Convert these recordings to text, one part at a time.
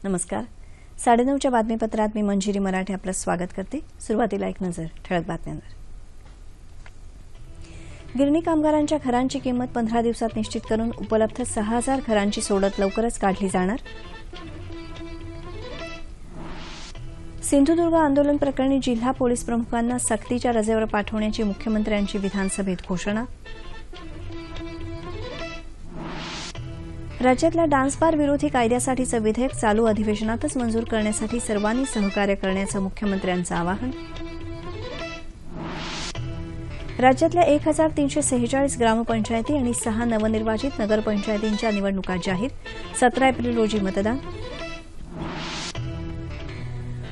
नमस्कार. 9:30च्या बातमीपत्रात मी मंजिरी मराठे आपलं स्वागत करते. सुरुवातीला एक नजर ठळक बातम्यांवर. गिरणी कामगारांच्या घरांची किंमत 15 दिवसात निश्चित करून उपलब्ध 6000 घरांची सोडत लवकरच काढली जाणार. सिंधुदुर्ग आंदोलन प्रकरणी जिल्हा पोलीस प्रमुखांना सक्तीच्या रजेवर पाठवण्याची मुख्यमंत्र्यांची विधानसभेत घोषणा. राज्यातल्या डान्स बार विरोधी कायद्यासाठीचं विधेयक चालू अधिवेशनातच मंजूर करण्यासाठी सर्वांनी सहकार्य करण्याचं मुख्यमंत्र्यांचं आवाहन. राज्यातल्या 1346 ग्रामपंचायती आणि 6 नवनिर्वाचित नगरपंचायतींच्या निवडणुका जाहीर. 17 एप्रिल रोजी मतदान.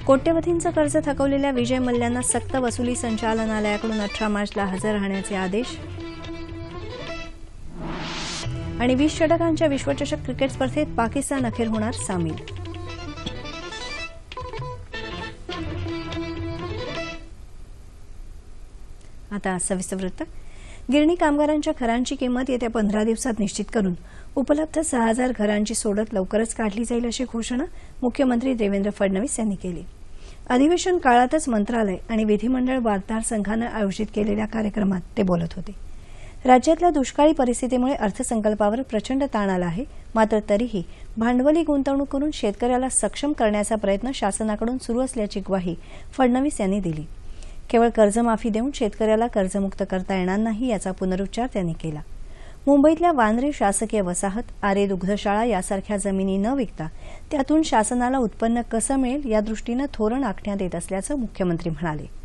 कोट्यवधींचं कर्ज थकवलेल्या विजय मल्ल्यांना सक्त वसुली संचालनालयाकडून 18 मार्चला हजर राहण्याचे आदेश. आणि 20 षटकांच्या विश्वचषक क्रिकेट स्पर्धेत पाकिस्तान अखेर होणार सामील. आता सविस्तर वृत्त. गिरणी कामगारांच्या घरांची किंमत येत्या 15 दिवसात निश्चित करून उपलब्ध 6000 घरांची सोडत लवकरच काढली जाईल अशी घोषणा मुख्यमंत्री देवेंद्र फडणवीस यांनी केली. अधिवेशन काळातच मंत्रालय आणि विधिमंडळ वार्ताहर संघानं आयोजित केलेल्या कार्यक्रमात ते बोलत होते. राज्यातल्या दुष्काळी परिस्थितीमुळे अर्थसंकल्पावर प्रचंड ताण आला आहे. मात्र तरीही भांडवली गुंतवणूक करून शेतकऱ्याला सक्षम करण्याचा प्रयत्न शासनाकडून सुरू असल्याची ग्वाही फडणवीस यांनी दिली. केवळ कर्जमाफी देऊन शेतकऱ्याला कर्जमुक्त करता येणार नाही याचा पुनरुच्चार त्यांनी केला. मुंबईतल्या वांद्रे शासकीय वसाहत, आरे दुग्धशाळा यासारख्या जमिनी न विकता त्यातून शासनाला उत्पन्न कसं मिळेल यादृष्टीनं धोरण आखण्यात येत असल्याचं मुख्यमंत्री म्हणाले.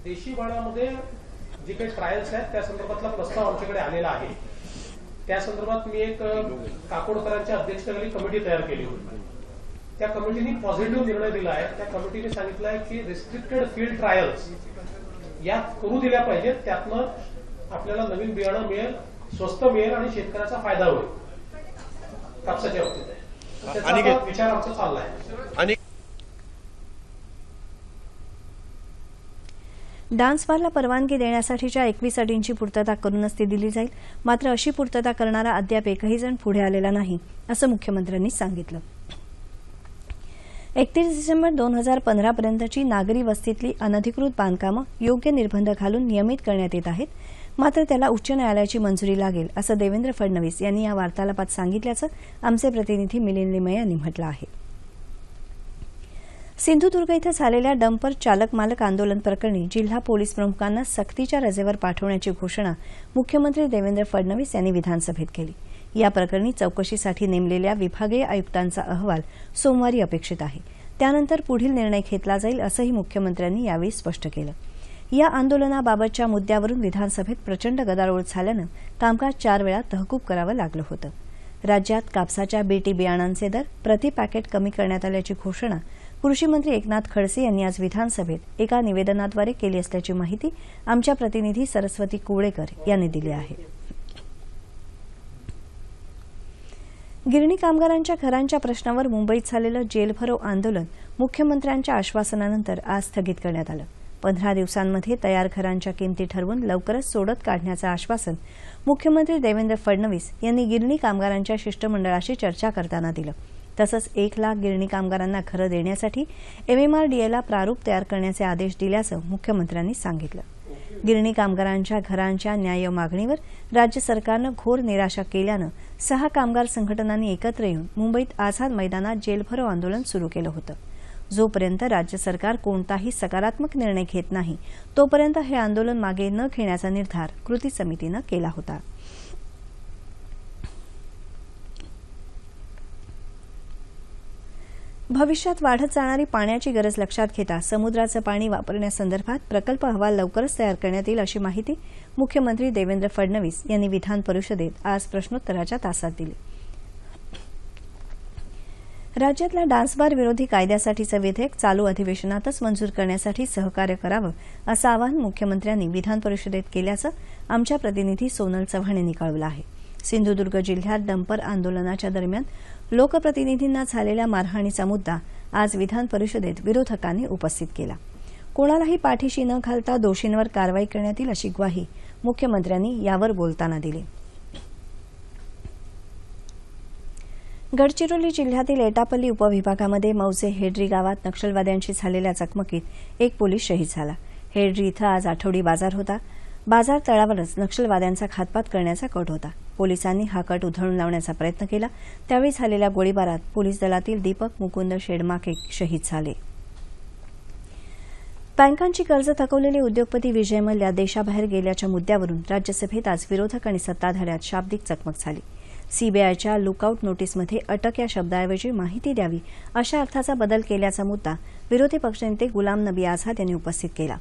देशी बाळामध्ये जे काही ट्रायल्स आहेत त्या संदर्भातला प्रस्ताव आमच्याकडे आलेला आहे. त्या संदर्भात मी एक काकोडकरांच्या अध्यक्षतेखाली कमिटी तयार केली होती. त्या कमिटीने पॉझिटिव्ह निर्णय दिला आहे. त्या कमिटीने सांगितलं आहे की रिस्ट्रिक्टेड फील्ड ट्रायल्स या करू दिल्या पाहिजेत. त्यातनं आपल्याला नवीन बियाणं मिळेल, स्वस्त मिळेल आणि शेतकऱ्याचा फायदा होईल कापसाच्या बाबतीत. त्याचा विचार आमचा चालला आहे. डान्स बारला परवानगी देण्यासाठीच्या 21 अटींची पूर्तता करूनच ती दिली जाईल. मात्र अशी पूर्तता करणारा अद्याप एकही जण पुढे आलेला नाही असं मुख्यमंत्र्यांनी सांगितलं. 31 डिसेंबर 2015 पर्यंतची नागरी वस्तीतली अनधिकृत बांधकामं योग्य निर्बंध घालून नियमित करण्यात येत आहेत. मात्र त्याला उच्च न्यायालयाची मंजुरी लागेल असं देवेंद्र फडणवीस यांनी या वार्तालापात सांगितल्याचं आमचे प्रतिनिधी मिलिंद लिमये यांनी म्हटलं आहे. सिंधुदुर्ग इथं झालेल्या डंपर चालक मालक आंदोलन प्रकरणी जिल्हा पोलीस प्रमुखांना सक्तीच्या रजेवर पाठवण्याची घोषणा मुख्यमंत्री देवेंद्र फडणवीस यांनी विधानसभेत केली. या प्रकरणी चौकशीसाठी नेमलेल्या विभागीय आयुक्तांचा अहवाल सोमवारी अपेक्षित आहे. त्यानंतर पुढील निर्णय घेतला जाईल असंही मुख्यमंत्र्यांनी यावेळी स्पष्ट केलं. या आंदोलनाबाबतच्या मुद्द्यावरून विधानसभेत प्रचंड गदारोळ झाल्यानं कामकाज 4 वेळा तहकूब करावं लागलं होतं. राज्यात कापसाच्या बीटी बियाणांचे दर प्रति पॅकेट कमी करण्यात आल्याची घोषणा कृषी मंत्री एकनाथ खडसे यांनी आज विधानसभेत एका निवेदनाद्वारे केली असल्याची माहिती आमच्या प्रतिनिधी सरस्वती कुवळेकर यांनी दिली आहे. गिरणी कामगारांच्या घरांच्या प्रश्नावर मुंबईत झालेलं जेल भरो आंदोलन मुख्यमंत्र्यांच्या आश्वासनानंतर आज स्थगित करण्यात आलं. 15 दिवसांमध्ये तयार घरांच्या किमती ठरवून लवकरच सोडत काढण्याचं आश्वासन मुख्यमंत्री देवेंद्र फडणवीस यांनी गिरणी कामगारांच्या शिष्टमंडळाशी चर्चा करताना दिलं. तसंच 1 लाख गिरणी कामगारांना घरं देण्यासाठी MMRDAला प्रारूप तयार करण्याचे आदेश दिल्याचं मुख्यमंत्र्यांनी सांगितलं. गिरणी कामगारांच्या घरांच्या न्याय्य मागणीवर राज्य सरकारनं घोर निराशा केल्यानं 6 कामगार संघटनांनी एकत्र येऊन मुंबईत आझाद मैदानात जेल भरो आंदोलन सुरू केलं होतं. जोपर्यंत राज्य सरकार कोणताही सकारात्मक निर्णय घेत नाही तोपर्यंत हे आंदोलन मागे न घेण्याचा निर्धार कृती समितीनं केला होता. भविष्यात वाढत जाणारी पाण्याची गरज लक्षात घेता समुद्राचं पाणी वापरण्यासंदर्भात प्रकल्प अहवाल लवकरच तयार करण्यात येईल अशी माहिती मुख्यमंत्री देवेंद्र फडणवीस यांनी विधान परिषदेत आज प्रश्नोत्तराच्या तासात दिली. राज्यातल्या डान्स बार विरोधी कायद्यासाठीचं विधेयक चालू अधिवेशनातच मंजूर करण्यासाठी सहकार्य करावं असं आवाहन मुख्यमंत्र्यांनी विधान परिषदेत केल्याचं आमच्या प्रतिनिधी सोनल चव्हाण यांनी कळवलं आहे. सिंधुदुर्ग जिल्ह्यात डंपर आंदोलनाच्या दरम्यान लोकप्रतिनिधींना झालेल्या मारहाणीचा मुद्दा आज विधान परिषदेत विरोधकांनी उपस्थित केला. कोणालाही पाठीशी न घालता दोषींवर कारवाई करण्यात येईल अशी ग्वाही मुख्यमंत्र्यांनी यावर बोलताना दिली. गडचिरोली जिल्ह्यातील एटापल्ली उपविभागामध्ये मौजे हेड्री गावात नक्षलवाद्यांशी झालेल्या चकमकीत एक पोलीस शहीद झाला. हेड्री इथं आज आठवडी बाजार होता. बाजार तळावरच नक्षलवाद्यांचा घातपात करण्याचा कट होता. पोलिसांनी हा कट उधळून लावण्याचा प्रयत्न केला. त्यावेळी झालेल्या गोळीबारात पोलीस दलातील दीपक मुकुंद शेडमाके शहीद झाले. बँकांची कर्ज थकवलेले उद्योगपती विजय मल्ल्या देशाबाहेर गेल्याच्या मुद्द्यावरून राज्यसभेत आज विरोधक आणि सत्ताधाऱ्यात शाब्दिक चकमक झाली. सीबीआयच्या लुकआउट नोटीसमध्ये अटक या शब्दाऐवजी माहिती द्यावी अशा अर्थाचा बदल केल्याचा मुद्दा विरोधी पक्षनेते गुलाम नबी आझाद यांनी उपस्थित केला.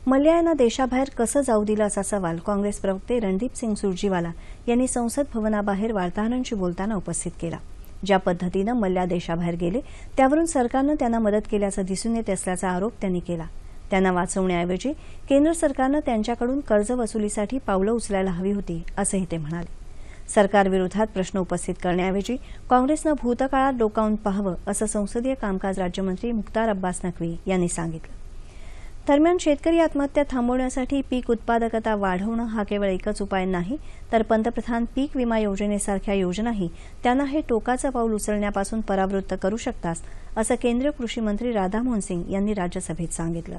मल्ल्या यांना देशाबाहेर कसं जाऊ दिलं असा सवाल काँग्रेस प्रवक्ते रणदीप सिंग सुरजीवाला यांनी संसद भवनाबाहेर वार्ताहरांशी बोलताना उपस्थित केला. ज्या पद्धतीनं मल्ल्या देशाबाहेर गेले त्यावरून सरकारनं त्यांना मदत केल्याचं दिसून येत असल्याचा आरोप त्यांनी केला. त्यांना वाचवण्याऐवजी केंद्र सरकारनं त्यांच्याकडून कर्ज वसुलीसाठी पावलं उचलायला हवी होती असंही ते म्हणाले. सरकारविरोधात प्रश्न उपस्थित करण्याऐवजी काँग्रेसनं भूतकाळात डोकावून पाहावं असं संसदीय कामकाज राज्यमंत्री मुख्तार अब्बास नक्वी यांनी सांगितलं. दरम्यान शेतकरी आत्महत्या थांबवण्यासाठी पीक उत्पादकता वाढवणं हा केवळ एकच उपाय नाही तर पंतप्रधान पीक विमा योजनेसारख्या योजनाही त्यांना हे टोकाचं पाऊल उचलण्यापासून परावृत्त करू शकतात असं केंद्रीय कृषी मंत्री राधामोहन सिंग यांनी राज्यसभेत सांगितलं.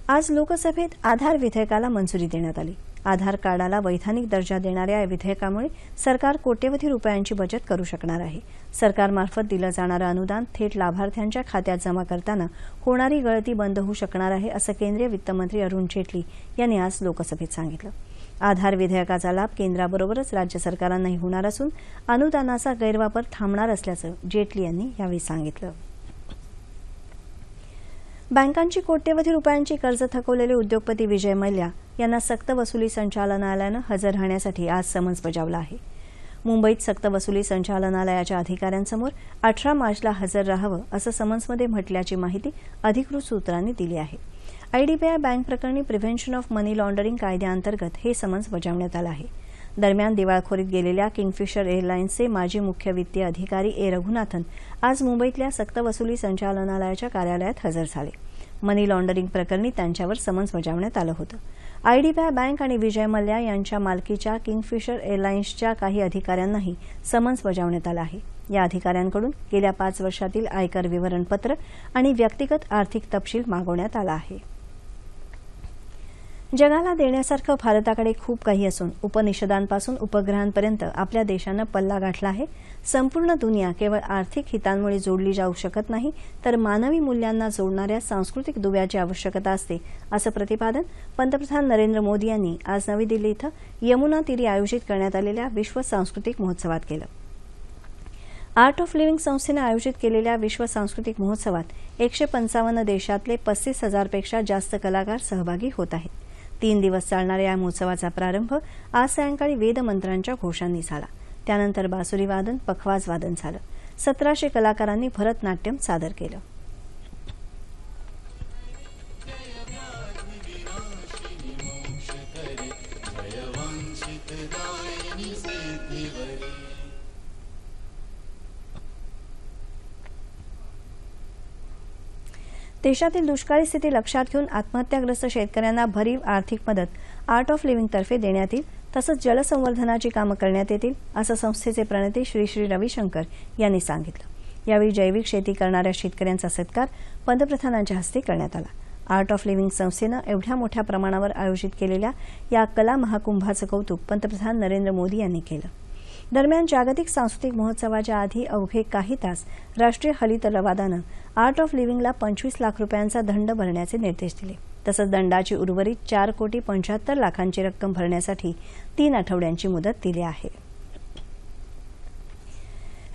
आज लोकसभेत आधार विधेयकाला मंजुरी देण्यात आली. आधार कार्डाला वैधानिक दर्जा देणाऱ्या या विधेयकामुळे सरकार कोट्यवधी रुपयांची बचत करू शकणार आहे. सरकारमार्फत दिलं जाणारं अनुदान थेट लाभार्थ्यांच्या खात्यात जमा करताना होणारी गळती बंद होऊ शकणार आहे असं केंद्रीय वित्तमंत्री अरुण जेटली यांनी आज लोकसभेत सांगितलं. आधार विधेयकाचा लाभ केंद्राबरोबरच राज्य सरकारांनाही होणार असून अनुदानाचा गैरवापर थांबणार असल्याचं जेटली यांनी यावेळी सांगितलं. बँकांची कोट्यवधी रुपयांची कर्ज थकवलेले उद्योगपती विजय मल्ल्या यांना सक्तवसुली संचालनालयानं हजर राहण्यासाठी आज समन्स बजावलं आहे. मुंबईत सक्तवसुली संचालनालयाच्या अधिकाऱ्यांसमोर 18 मार्चला हजर राहावं असं समन्समध्ये म्हटल्याची माहिती अधिकृत सूत्रांनी दिली आहे. आयडीबीआय बँक प्रकरणी प्रिव्हेन्शन ऑफ मनी लॉन्डरिंग कायद्याअंतर्गत हे समन्स बजावण्यात आलं आहे. दरम्यान दिवाळखोरीत गेलेल्या किंगफिशर एअरलाईन्सचे माजी मुख्य वित्तीय अधिकारी ए रघुनाथन आज मुंबईतल्या सक्तवसुली संचालनालयाच्या कार्यालयात हजर झाले. मनी लॉन्डरिंग प्रकरणी त्यांच्यावर समन्स बजावण्यात आलं होतं. आयडीबीआय बँक आणि विजय मल्ल्या यांच्या मालकीच्या किंगफिशर एअरलाईन्सच्या काही अधिकाऱ्यांनाही समन्स बजावण्यात आलं आहे. या अधिकाऱ्यांकडून गेल्या 5 वर्षातील आयकर विवरणपत्र आणि व्यक्तिगत आर्थिक तपशील मागवण्यात आला आहे. जगाला देण्यासारखं भारताकडे खूप काही असून उपनिषदांपासून उपग्रहांपर्यंत आपल्या देशानं पल्ला गाठला आहे. संपूर्ण दुनिया केवळ आर्थिक हितांमुळे जोडली जाऊ शकत नाही तर मानवी मूल्यांना जोडणाऱ्या सांस्कृतिक दुव्याची आवश्यकता असते असं प्रतिपादन पंतप्रधान नरेंद्र मोदी यांनी आज नवी दिल्ली इथं यमुना तीरी आयोजित करण्यात आलेल्या विश्व सांस्कृतिक महोत्सवात केलं. आर्ट ऑफ लिव्हिंग संस्थेनं आयोजित केलेल्या विश्व सांस्कृतिक महोत्सवात 155 देशातले 35,000पेक्षा जास्त कलाकार सहभागी होत आहेत. 3 दिवस चालणाऱ्या या महोत्सवाचा प्रारंभ आज सायंकाळी वेदमंत्रांच्या घोषांनी झाला. त्यानंतर बासुरी वादन, पखवाज वादन झालं. 1700 कलाकारांनी भरतनाट्यम सादर केलं. देशातील दुष्काळी स्थिती लक्षात घेऊन आत्महत्याग्रस्त शेतकऱ्यांना भरीव आर्थिक मदत आर्ट ऑफ लिव्हिंगतर्फे देण्यात येईल. तसंच जलसंवर्धनाची कामं करण्यात येतील असं संस्थेचे प्रणेते श्री श्री रविशंकर यांनी सांगितलं. यावेळी जैविक शेती करणाऱ्या शेतकऱ्यांचा सत्कार पंतप्रधानांच्या हस्ते करण्यात आला. आर्ट ऑफ लिव्हिंग संस्थेनं एवढ्या मोठ्या प्रमाणावर आयोजित केलेल्या या कला महाकुंभाचं कौतुक पंतप्रधान नरेंद्र मोदी यांनी केलं. दरम्यान जागतिक सांस्कृतिक महोत्सवाच्या आधी अवघे काही तास राष्ट्रीय हरित लवादानं आर्ट ऑफ लिव्हिंगला 25 लाख रुपयांचा दंड भरण्याचे निर्देश दिले. तसंच दंडाची उर्वरित 4,75,00,000ची रक्कम भरण्यासाठी 3 आठवड्यांची मुदत दिली आहे.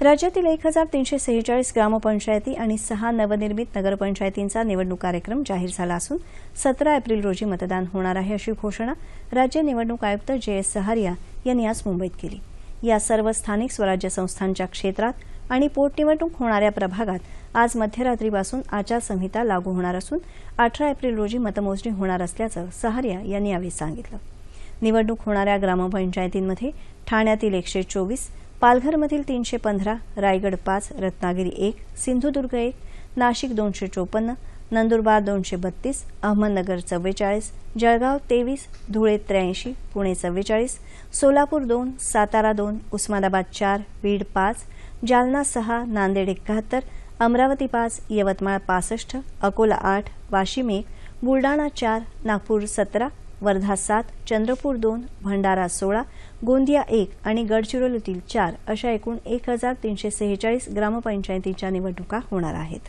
राज्यातील 1,346 ग्रामपंचायती आणि 6 नवनिर्मित नगरपंचायतींचा निवडणूक कार्यक्रम जाहीर झाला असून 17 एप्रिल रोजी मतदान होणार आहे अशी घोषणा राज्य निवडणूक आयुक्त जे.एस. सहारिया यांनी आज मुंबईत केली. या सर्व स्थानिक स्वराज्य संस्थांच्या क्षेत्रात आणि पोटनिवडणूक होणाऱ्या प्रभागात आज मध्यरात्रीपासून आचारसंहिता लागू होणार असून 18 एप्रिल रोजी मतमोजणी होणार असल्याचं सहारिया यांनी यावेळी सांगितलं. निवडणूक होणाऱ्या ग्रामपंचायतींमध्ये ठाण्यातील 124, पालघरमधील 315, रायगड 5, रत्नागिरी 1, सिंधुदुर्ग 1, नाशिक 254, नंदुरबार 232, अहमदनगर 44, जळगाव 23, धुळे 83, पुणे 44, सोलापूर 2, सातारा 2, उस्मानाबाद 4, बीड 5, जालना 6, नांदेड 71, अमरावती 5, यवतमाळ 65, अकोला 8, वाशिम 1, बुलडाणा 4, नागपूर 17, वर्धा 7, चंद्रपूर 2, भंडारा 16, गोंदिया 1 आणि गडचिरोलीतील 4 अशा एकूण 1346 ग्रामपंचायतीच्या निवडणुका होणार आहेत.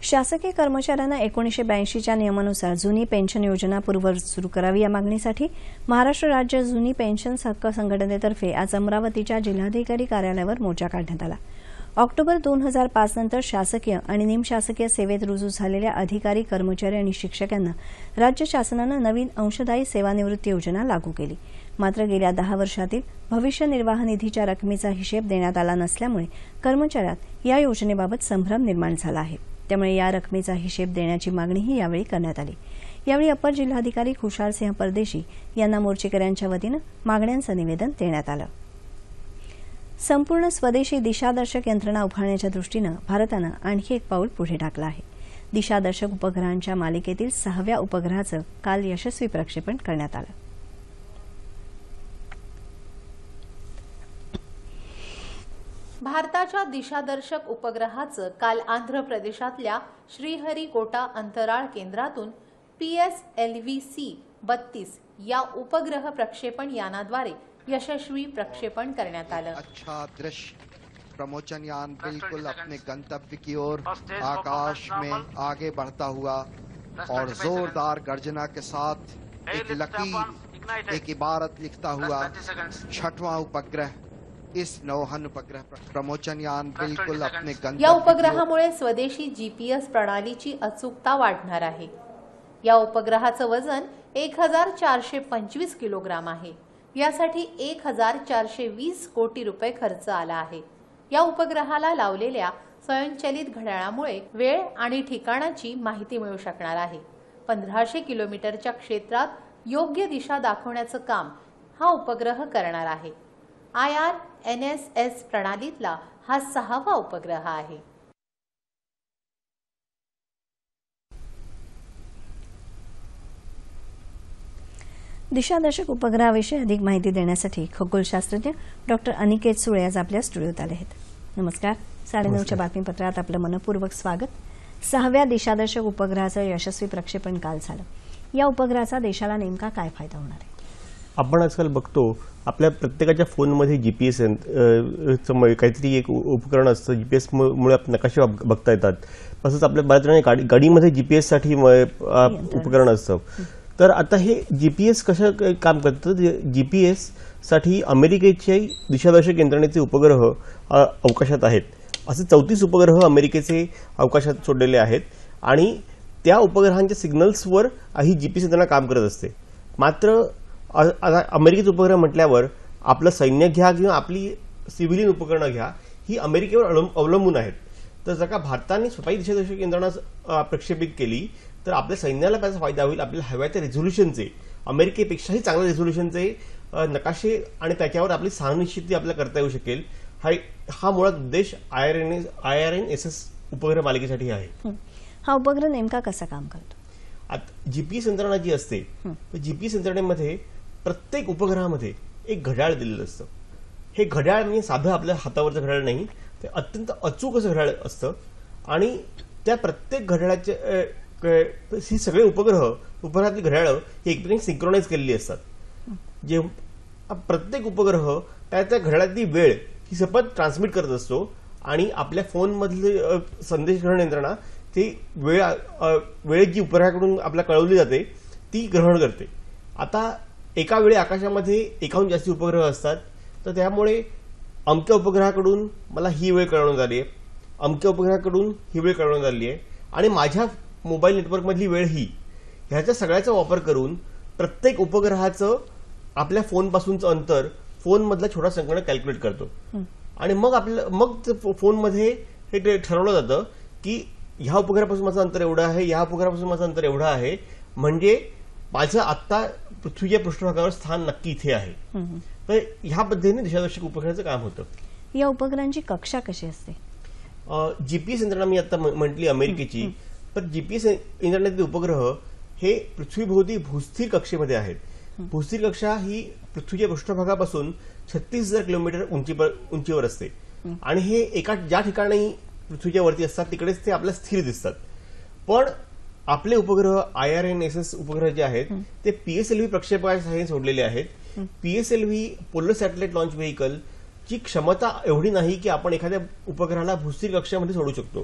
शासकीय कर्मचाऱ्यांना 1982च्या नियमानुसार जुनी पेन्शन योजना पूर्ववत सुरू करावी या मागणीसाठी महाराष्ट्र राज्य जुनी पेन्शन हक्क संघटनेतर्फे आज अमरावतीच्या जिल्हाधिकारी कार्यालयावर मोर्चा काढण्यात आला. ऑक्टोबर 2005 नंतर शासकीय आणि निमशासकीय सेवेत रुजू झालेल्या अधिकारी, कर्मचारी आणि शिक्षकांना राज्य शासनानं नवीन अंशदायी सेवानिवृत्ती योजना लागू केली. मात्र गेल्या 10 वर्षातील भविष्य निर्वाह निधीच्या रकमेचा हिशेब देण्यात आला नसल्यामुळे कर्मचाऱ्यात या योजनेबाबत संभ्रम निर्माण झाला आहे. त्यामुळे या रकमेचा हिशेब देण्याची मागणीही यावेळी करण्यात आली. यावेळी अपर जिल्हाधिकारी खुशालसिंह परदेशी यांना मोर्चेकऱ्यांच्या वतीनं मागण्यांचं निवेदन देण्यात आलं. संपूर्ण स्वदेशी दिशादर्शक यंत्रणा उभारण्याच्या दृष्टीनं भारतानं आणखी एक पाऊल पुढे टाकलं आहे. दिशादर्शक उपग्रहांच्या मालिकेतील 6व्या उपग्रहाचं काल यशस्वी प्रक्षेपण करण्यात आलं. भारताच्या दिशादर्शक उपग्रहाचं काल आंध्र प्रदेशातल्या श्रीहरिकोटा अंतराळ केंद्रातून PSLV-C-32 या उपग्रह प्रक्षेपण यानाद्वारे यशस्वी प्रक्षेपण करण्यात आलं. अच्छा दृश्य, प्रमोचन यान बिल्कुल अपने गंतव्य की ओर आकाश में आगे बढ़ता हुआ और जोरदार गर्जना के साथ एक लकीर, एक इबारत लिखता हुआ 6वां उपग्रह इस नौहन उपग्रह प्रमोचन यान बिल्कुल अपने गंतव्य. या उपग्रहामुळे स्वदेशी GPS प्रणालीची अचूकता वाढणार आहे. या उपग्रहाचं वजन 1425 किलोग्राम आहे. यासाठी 1420 कोटी रुपये खर्च आला आहे. या उपग्रहाला लावलेल्या स्वयंचलित घड्याळामुळे वेळ आणि ठिकाणाची माहिती मिळू शकणार आहे. 1500 किलोमीटरच्या क्षेत्रात योग्य दिशा दाखवण्याचं काम हा उपग्रह करणार आहे. IRNSS प्रणालीतला हा 6वा उपग्रह आहे. दिशादर्शक उपग्रहाविषयी अधिक माहिती देण्यासाठी खगोलशास्त्रज्ञ डॉक्टर अनिकेत सुळे आज आपल्या स्टुडिओत आले आहेत. नमस्कार. 9:30च्या बातमीपत्रात आपलं मनपूर्वक स्वागत. 6व्या दिशादर्शक उपग्रहाचं यशस्वी प्रक्षेपण काल झालं. या उपग्रहाचा देशाला नेमका काय फायदा होणार आहे? आपण आजकाल बघतो आपल्या प्रत्येकाच्या फोनमध्ये GPS काहीतरी एक उपकरण असतं. GPS मुळे आपण नकाशे बघता येतात. तसंच आपल्या बऱ्याच जणांनी गाडीमध्ये GPS साठी उपकरण असतं. तर आता हे GPS कसं काम करतं? GPS साठी अमेरिकेचे दिशादर्शक यंत्रणेचे उपग्रह अवकाशात आहेत. असे 34 उपग्रह अमेरिकेचे अवकाशात सोडलेले आहेत आणि त्या उपग्रहांच्या सिग्नल्सवर ही GPS यंत्रणा काम करत असते. मात्र अमेरिकेचे उपग्रह म्हटल्यावर आपलं सैन्य घ्या किंवा आपली सिव्हिलियन उपकरणं घ्या, ही अमेरिकेवर अवलंबून आहेत. तर जर का भारताने स्वतःही दिशादर्शक यंत्रणा प्रक्षेपित केली तर आपल्या सैन्याला त्याचा फायदा होईल. आपल्याला हव्या त्या रेझोल्युशनचे, अमेरिकेपेक्षाही चांगल्या रेझोल्युशनचे नकाशे आणि त्याच्यावर आपली स्थाननिश्चिती आपल्याला करता येऊ शकेल. हा मुळात उद्देश IRNSS उपग्रह मालिकेसाठी आहे. हा उपग्रह नेमका कसा काम करतो? GPS यंत्रणा जी असते, GPS यंत्रणेमध्ये प्रत्येक उपग्रहामध्ये एक घड्याळ दिलेलं असतं. हे घड्याळ म्हणजे साधं आपल्या हातावरचं घड्याळ नाही, ते अत्यंत अचूक असं घड्याळ असतं. आणि त्या प्रत्येक घड्याळाचे ही सगळे उपग्रहातली घड्याळं ही एकमेकांशी सिंक्रोनाइज केलेली असतात. जे प्रत्येक उपग्रह त्या घड्याळातली वेळ ही सतत ट्रान्समिट करत असतो आणि आपल्या फोनमधली संदेशग्रहण यंत्रणा ती वेळ जी उपग्रहाकडून आपल्याला कळवली जाते ती ग्रहण करते. आता एका वेळी आकाशामध्ये एकाहून जास्ती उपग्रह असतात, तर त्यामुळे अमक्या उपग्रहाकडून मला ही वेळ कळवण्यात आली आहे, अमक्या उपग्रहाकडून ही वेळ कळवण्यात आली आहे आणि माझ्या मोबाईल नेटवर्कमधली वेळ ही, ह्याच्या सगळ्याचा वापर करून प्रत्येक उपग्रहाचं आपल्या फोनपासूनचं अंतर फोनमधला छोटा संगणक कॅल्क्युलेट करतो आणि मग फोनमध्ये हे ठरवलं जातं की ह्या उपग्रहापासून माझं अंतर एवढं आहे, ह्या उपग्रहापासून माझं अंतर एवढं आहे, म्हणजे माझं आत्ता पृथ्वीच्या पृष्ठभागावर स्थान नक्की इथे आहे. तर ह्या पद्धतीने दिशादर्शक उपग्रहाचं काम होतं. या उपग्रहांची कक्षा कशी असते? जीपीएस यंत्रणा मी आता म्हटली अमेरिकेची, पण जीपीएस यंत्रणेतील उपग्रह हे पृथ्वीभोवती भूस्थिर कक्षेमध्ये आहेत. भूस्थिर कक्षा ही पृथ्वीच्या पृष्ठभागापासून 36,000 किलोमीटर उंचीवर असते आणि हे एका ज्या ठिकाणी पृथ्वीच्या वरती असतात तिकडेच ते आपल्याला स्थिर दिसतात. पण आपले उपग्रह IRNSS उपग्रह जे आहेत ते PSLV प्रक्षेपकाच्या सहाय्याने सोडलेले आहेत. PSLV polar satellite launch vehicle ची क्षमता एवढी नाही की आपण एखाद्या उपग्रहाला भूस्थिर कक्षामध्ये सोडू शकतो.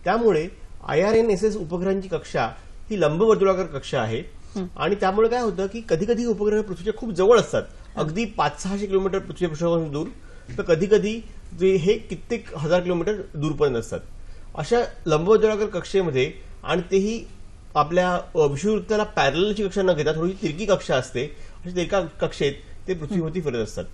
त्यामुळे IRNSS उपग्रहांची कक्षा ही लंबवर्तुळाकार कक्षा आहे आणि त्यामुळे काय होतं की कधी कधी उपग्रह पृथ्वीच्या खूप जवळ असतात, अगदी 500-600 किलोमीटर पृथ्वीपासून दूर, तर कधी कधी हे कित्येक हजार किलोमीटर दूरपर्यंत असतात. अशा लंबवर्तुळाकार कक्षेमध्ये आणि तेही आपल्या विषुववृत्ताला पॅरलची कक्षा न घेता थोडी तिरकी कक्षा असते, अशा तिरका कक्षेत ते पृथ्वीभोवती फिरत असतात.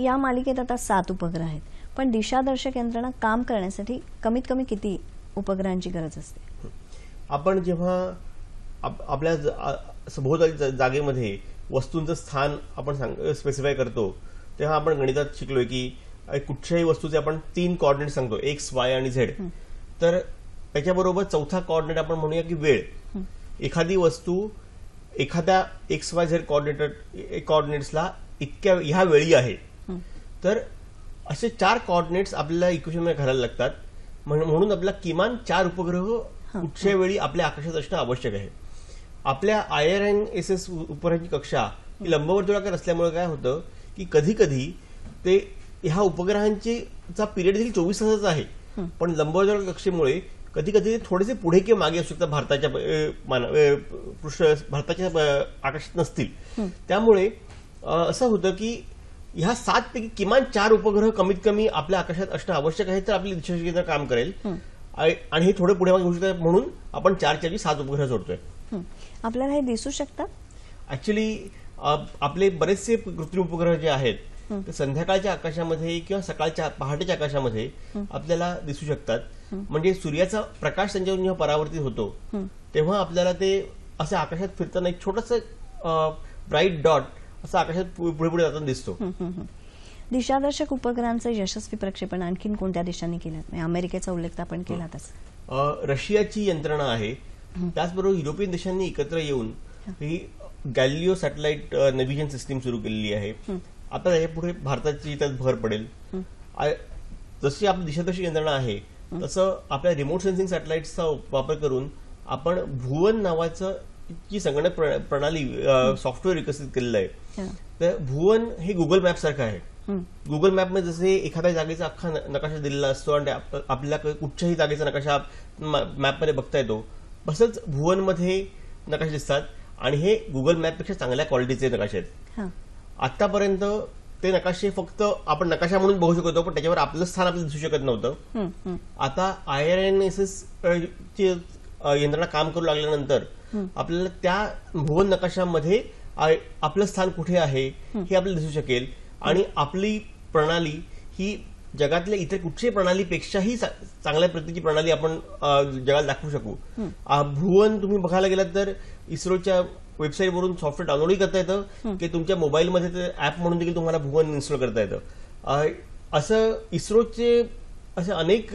या मालिकेत आता 7 उपग्रह आहेत, पण दिशादर्शक यंत्रणा काम करण्यासाठी कमीत कमी किती उपग्रहांची गरज असते? आपण जेव्हा आपल्या सभोवताली जागेमध्ये वस्तूंचं स्थान आपण स्पेसिफाय करतो तेव्हा आपण गणितात शिकलोय की कुठच्याही वस्तूचे आपण 3 कोऑर्डिनेट सांगतो, एक्स, वाय आणि झेड. तर त्याच्याबरोबर चौथा कोऑर्डिनेट आपण म्हणूया की वेळ. एखादी वस्तू एखाद्या एक्स, वाय, झेड कोऑर्डिनेट्सला इतक्या ह्या वेळी आहे, तर असे 4 कोऑर्डिनेट्स आपल्याला इक्वेशनमध्ये घालायला लागतात. म्हणून आपल्याला किमान 4 उपग्रह कुठच्या वेळी आपल्या आकाशात असणं आवश्यक आहे. आपल्या IRNSS उपग्रहांची कक्षा ही लंबवर्तुळाकार असल्यामुळे काय होतं की कधी कधी ते ह्या उपग्रहांचा पिरियड देखील 24 तासाचा आहे, पण लंबवर्तुळाकार कक्षेमुळे कधी कधी ते थोडेसे पुढे किंवा मागे असू शकतात, भारताच्या आकाशात नसतील. त्यामुळे असं होतं की ह्या 7 पैकी किमान 4 उपग्रह कमीत कमी आपल्या आकाशात असणं आवश्यक आहे, तर आपली दिशादर्शक यंत्रणा काम करेल. आणि हे थोडे पुढे मागे होऊ शकतात म्हणून आपण 4 7 उपग्रह जोडतोय. आपल्याला हे दिसू शकतात? ऍक्च्युली आपले बरेचसे कृत्रिम उपग्रह जे आहेत ते संध्याकाळच्या आकाशामध्ये किंवा सकाळच्या पहाटेच्या आकाशामध्ये आपल्याला दिसू शकतात. म्हणजे सूर्याचा प्रकाश त्यांच्यावरून जेव्हा परावर्तित होतो तेव्हा आपल्याला ते असं आकाशात फिरताना एक छोटंसं ब्राईट डॉट असं आकाशात पुढे पुढे जाताना दिसतो. दिशादर्शक उपग्रहांचं यशस्वी प्रक्षेपण आणखीन कोणत्या देशांनी केलं? अमेरिकेचा उल्लेख आपण केलाच. रशियाची यंत्रणा आहे, त्याचबरोबर युरोपियन देशांनी एकत्र येऊन ही गॅलिलिओ सॅटेलाइट नेव्हिगेशन सिस्टीम सुरू केलेली आहे. आता यापुढे भारताची त्यात भर पडेल. जशी आपली दिशादर्शक यंत्रणा आहे तसं आपल्या रिमोट सेन्सिंग सॅटेलाइट्सचा वापर करून आपण भुवन नावाचं जी संगणक प्रणाली सॉफ्टवेअर विकसित केलेलं आहे. तर भुवन हे गुगल मॅप सारखं आहे. गुगल मॅपमध्ये जसे एखाद्या जागेचा अख्खा नकाशा दिलेला असतो आणि आपल्याला कुठच्याही जागेचा नकाशा मॅपमध्ये बघता येतो, तसंच भुवनमध्ये नकाशे दिसतात आणि हे गुगल मॅपपेक्षा चांगल्या क्वालिटीचे नकाशे आहेत. आतापर्यंत ते नकाशे फक्त आपण नकाशा म्हणून बघू शकतो, पण त्याच्यावर आपलं स्थान आपल्याला दिसू शकत नव्हतं. आता IRNSS ची यंत्रणा काम करू लागल्यानंतर आपल्याला त्या भुवन नकाशामध्ये आपलं स्थान कुठे आहे हे आपल्याला दिसू शकेल आणि आपली प्रणाली ही जगातल्या इतर कुठच्याही प्रणालीपेक्षाही चांगल्या प्रतीची प्रणाली आपण जगाला दाखवू शकू. भुवन तुम्ही बघायला गेलात तर इस्रोच्या वेबसाईटवरून सॉफ्टवेअर डाउनलोडही करता येतं की तुमच्या मोबाईलमध्ये ते ऍप म्हणून देखील तुम्हाला भुवन इन्स्टॉल करता येतं. असं इस्रोचे असे अनेक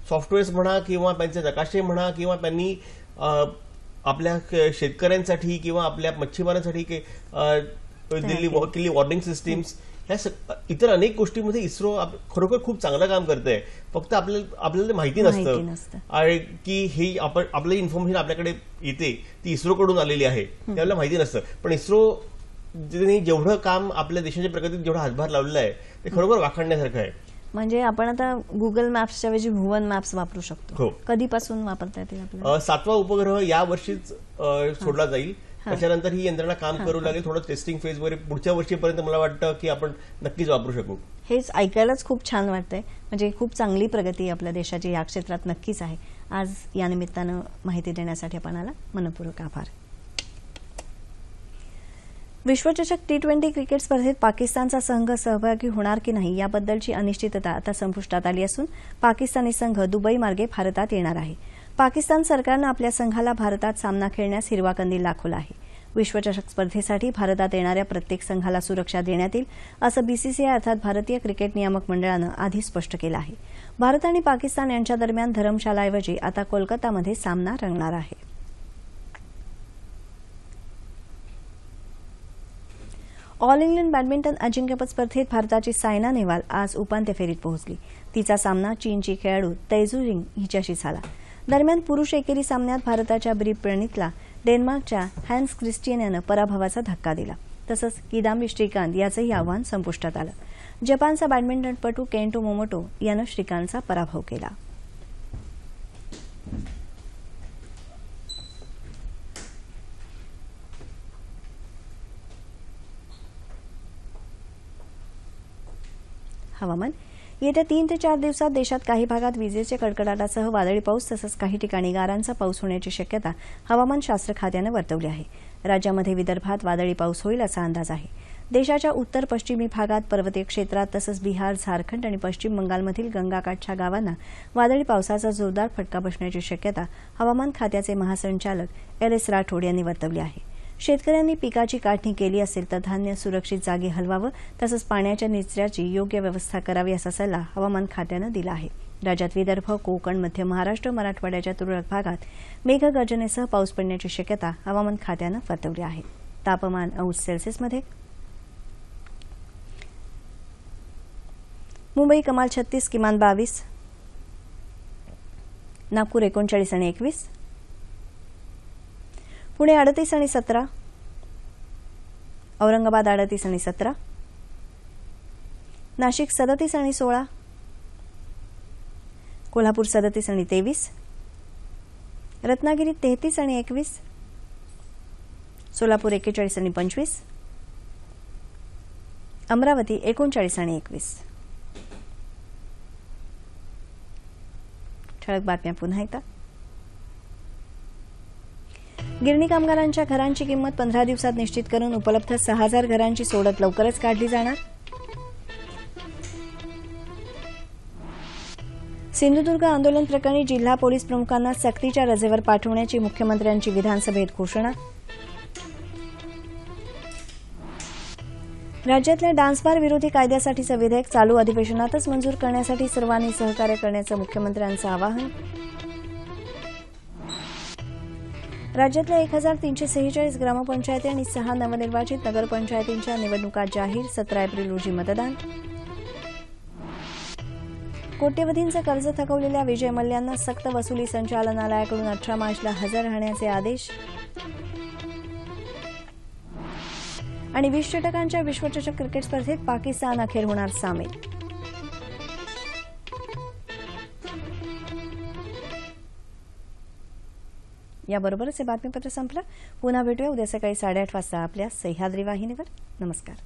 सॉफ्टवेअर्स म्हणा किंवा त्यांचे नकाशे म्हणा किंवा त्यांनी आपल्या शेतकऱ्यांसाठी किंवा आपल्या मच्छीमारांसाठी केलेली वॉर्निंग सिस्टीम्स, ह्या इतर अनेक गोष्टींमध्ये इस्रो खरोखर खूप चांगलं काम करतंय. फक्त आपल्याला माहिती नसतं की हे आपलं इन्फॉर्मेशन आपल्याकडे येते ती इस्रोकडून आलेली आहे ते आपल्याला माहिती नसतं. पण इस्रो जेवढं काम आपल्या देशाच्या प्रगतीत जेवढा हातभार लावलेला आहे ते खरोखर वाखाणण्यासारखं आहे. म्हणजे आपण आता गुगल मॅप्सच्या ऐवजी भुवन मॅप्स वापरू शकतो. कधीपासून वापरता येतील आपल्याला? 7वा उपग्रह या वर्षीच सोडला जाईल. त्याच्यानंतर ही यंत्रणा काम करू लागेल. थोडं टेस्टिंग फेज वगैरे पुढच्या वर्षीपर्यंत मला वाटतं की आपण नक्कीच वापरू शकू. हेच ऐकायलाच खूप छान वाटतंय. म्हणजे खूप चांगली प्रगती आपल्या देशाची या क्षेत्रात नक्कीच आहे. आज या निमित्तानं माहिती देण्यासाठी आपणाला मनपूर्वक आभार. विश्वचषक T20 क्रिकेट स्पर्धेत पाकिस्तानचा संघ सहभागी होणार की नाही याबद्दलची अनिश्चितता आता संपुष्टात आली असून पाकिस्तानी संघ दुबई मार्गे भारतात येणार आहे. पाकिस्तान सरकारनं आपल्या संघाला भारतात सामना खेळण्यास हिरवा कंदील दाखवला आहे. विश्वचषक स्पर्धेसाठी भारतात येणाऱ्या प्रत्येक संघाला सुरक्षा देण्यात येईल असं बीसीसीआय अर्थात भारतीय क्रिकेट नियामक मंडळानं आधी स्पष्ट केलं आहे. भारत आणि पाकिस्तान यांच्या दरम्यान धरमशालाऐवजी आता कोलकातामध्ये सामना रंगणार आहे. ऑल इंग्लंड बॅडमिंटन अजिंक्यपद स्पर्धेत भारताची सायना नेहवाल आज उपांत्य फेरीत पोहोचली. तिचा सामना चीनची खेळाडू तैजू रिंग हिच्याशी झाला. दरम्यान पुरुष एकेरी सामन्यात भारताच्या ब्री प्रणीतला डेन्मार्कच्या हॅन्स क्रिस्टियन यानं पराभवाचा धक्का दिला. तसंच किदांबी श्रीकांत याचंही आव्हान संपुष्टात आलं. जपानचा बॅडमिंटनपटू केंटो मोमोटो यानं श्रीकांतचा पराभव केला. हवामान. येत्या 3 ते 4 दिवसात देशात काही भागात विजेच्या कडकडाटासह वादळी पाऊस तसंच काही ठिकाणी गारांचा पाऊस होण्याची शक्यता हवामानशास्त्र खात्यानं वर्तवली आहे. राज्यामध्ये विदर्भात वादळी पाऊस होईल असा अंदाज आहे. देशाच्या उत्तर पश्चिमी भागात पर्वतीय क्षेत्रात तसंच बिहार, झारखंड आणि पश्चिम बंगालमधील गंगाकाठच्या गावांना वादळी पावसाचा जोरदार फटका बसण्याची शक्यता हवामान खात्याचे महासंचालक LS राठोड यांनी वर्तवली आहे. शेतकऱ्यांनी पिकाची काढणी केली असेल तर धान्य सुरक्षित जागी हलवावं तसंच पाण्याच्या निचऱ्याची योग्य व्यवस्था करावी असा सल्ला हवामान खात्यानं दिला आहे. राज्यात विदर्भ, कोकण, मध्य महाराष्ट्र, मराठवाड्याच्या तुरळक भागात मेघगर्जनेसह पाऊस पडण्याची शक्यता हवामान खात्यानं वर्तवली आहे. तापमान अंश°C. मुंबई कमाल 36, किमान 22. नागपूर 39 आणि 21. पुणे 38 आणि 17. औरंगाबाद 38 आणि 17. नाशिक 37 आणि 16. कोल्हापूर 37 आणि 23. रत्नागिरी 33 आणि 21. सोलापूर 41 आणि 25. अमरावती 39 आणि 21. ठळक बातम्या पुन्हा एकदा. गिरणी कामगारांच्या घरांची किंमत 15 दिवसात निश्चित करून उपलब्ध 6,000 घरांची सोडत लवकरच काढली जाणार. सिंधुदुर्ग आंदोलन प्रकरणी जिल्हा पोलीस प्रमुखांना सक्तीच्या रजेवर पाठवण्याची मुख्यमंत्र्यांची विधानसभेत घोषणा. राज्यातल्या डान्सबार विरोधी कायद्यासाठीचं विधेयक चालू अधिवेशनातच मंजूर करण्यासाठी सर्वांनी सहकार्य करण्याचं मुख्यमंत्र्यांचं आवाहन. राज्यातल्या 1,346 ग्रामपंचायती आणि 6 नवनिर्वाचित नगरपंचायतींच्या निवडणुका जाहीर. 17 एप्रिल रोजी मतदान. कोट्यवधींचं कर्ज थकवलेल्या विजय मल्ल्यांना सक्त वसुली संचालनालयाकडून 18 मार्चला हजर राहण्याचे आदेश. आणि 20 षटकांच्या विश्वचषक क्रिकेट स्पर्धेत पाकिस्तान अखेर होणार सामील. याबरोबरच हे बातमीपत्र संपलं. पुन्हा भेटूया उद्या सकाळी 8:30 वाजता आपल्या सह्याद्री वाहिनीवर. नमस्कार.